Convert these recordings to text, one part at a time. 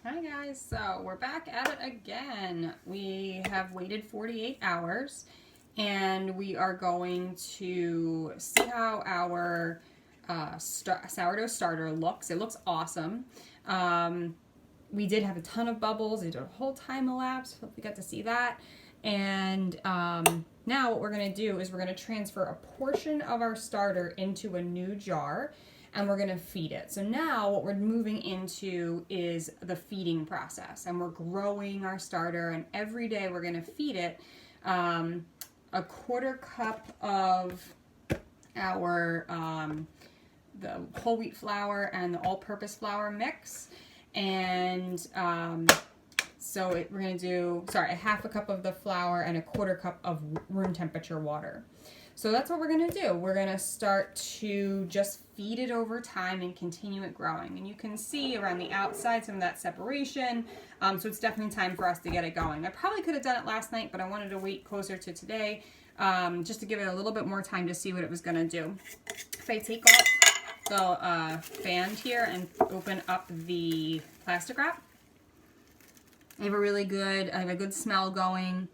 Hi guys, so we're back at it again. We have waited 48 hours and we are going to see how our sourdough starter looks. It looks awesome. We did have a ton of bubbles. We did a whole time elapse. Hope you got to see that. And now what we're going to do is we're going to transfer a portion of our starter into a new jar and we're going to feed it. So now what we're moving into is the feeding process, and we're growing our starter, and every day we're going to feed it a quarter cup of our the whole wheat flour and the all-purpose flour mix, and we're going to do, a half a cup of the flour and a quarter cup of room temperature water. So that's what we're going to do. We're going to start to just feed it over time and continue it growing. And you can see around the outside some of that separation. So it's definitely time for us to get it going. I probably could have done it last night, but I wanted to wait closer to today just to give it a little bit more time to see what it was going to do. If I take off the fan here and open up the plastic wrap, I have a good smell going.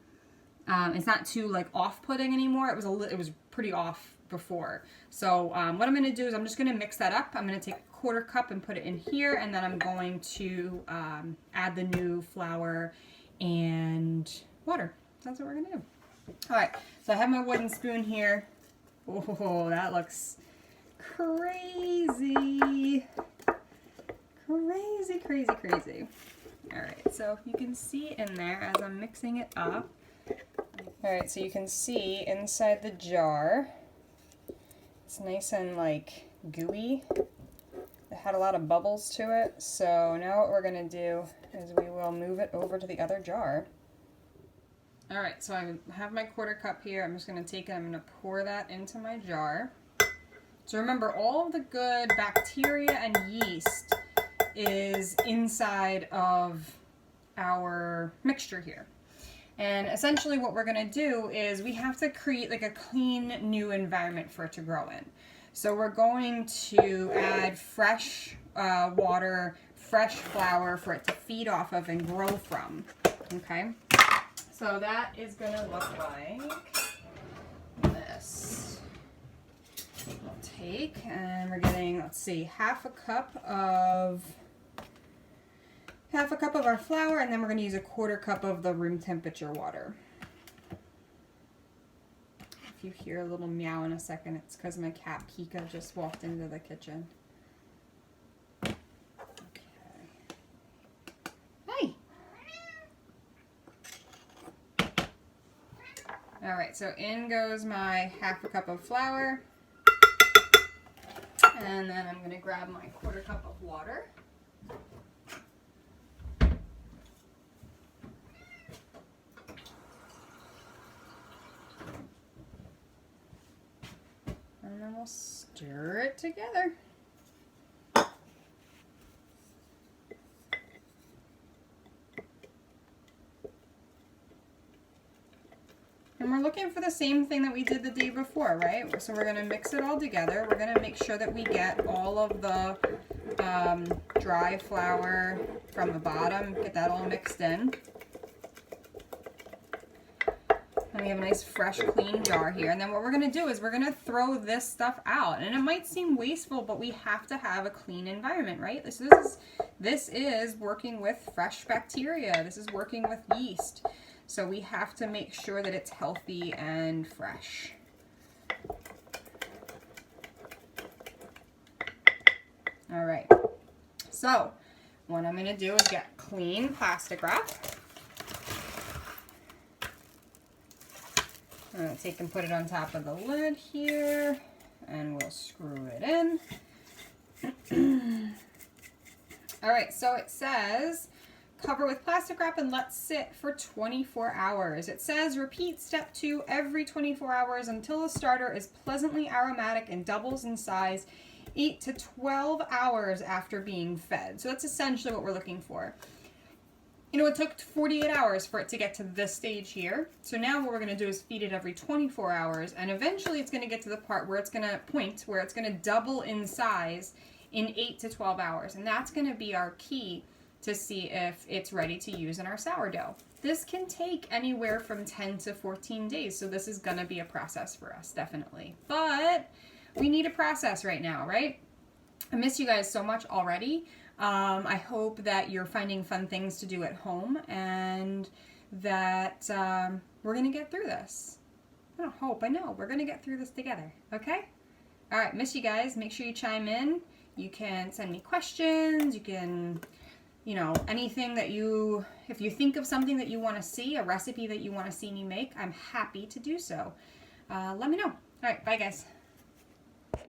It's not too off-putting anymore. It was pretty off before. So what I'm going to do is I'm just going to mix that up. I'm going to take a quarter cup and put it in here, and then I'm going to add the new flour and water. So that's what we're going to do. All right, so I have my wooden spoon here. Oh, that looks crazy. Crazy, crazy, crazy. All right, so you can see in there as I'm mixing it up. All right, so you can see inside the jar, it's nice and gooey. It had a lot of bubbles to it. So now what we're gonna do is we will move it over to the other jar. All right, so I have my quarter cup here. I'm just gonna take it, I'm gonna pour that into my jar. So remember, all of the good bacteria and yeast is inside of our mixture here. And essentially what we're going to do is we have to create a clean new environment for it to grow in. So we're going to add fresh water, fresh flour for it to feed off of and grow from. Okay? So that is going to look like this. We'll take, and we're getting, let's see, half a cup of our flour, and then we're going to use a quarter cup of the room temperature water. If you hear a little meow in a second, it's because my cat Pika just walked into the kitchen. Okay. Hey! Alright, so in goes my half a cup of flour. And then I'm going to grab my quarter cup of water. And then we'll stir it together. And we're looking for the same thing that we did the day before, right? So we're going to mix it all together. We're going to make sure that we get all of the dry flour from the bottom, get that all mixed in. And we have a nice fresh clean jar here. And then what we're going to do is we're going to throw this stuff out. And it might seem wasteful, but we have to have a clean environment, right? This is working with fresh bacteria. This is working with yeast. So we have to make sure that it's healthy and fresh. All right. So what I'm going to do is get clean plastic wrap. I'm going to take and put it on top of the lid here, and we'll screw it in. All right, so it says, cover with plastic wrap and let sit for 24 hours. It says, repeat step 2 every 24 hours until the starter is pleasantly aromatic and doubles in size 8 to 12 hours after being fed. So that's essentially what we're looking for. You know, it took 48 hours for it to get to this stage here. So now what we're going to do is feed it every 24 hours, and eventually it's going to get to the part where it's going to double in size in 8 to 12 hours. And that's going to be our key to see if it's ready to use in our sourdough. This can take anywhere from 10 to 14 days, so this is gonna be a process for us, definitely. But we need a process right now, right? I miss you guys so much already. I hope that you're finding fun things to do at home and that we're gonna get through this. I don't hope, I know, we're gonna get through this together, okay? All right, miss you guys. Make sure you chime in. You can send me questions. You can, you know, anything that you, if you think of something that you want to see, a recipe that you want to see me make, I'm happy to do so. Let me know. All right, bye guys.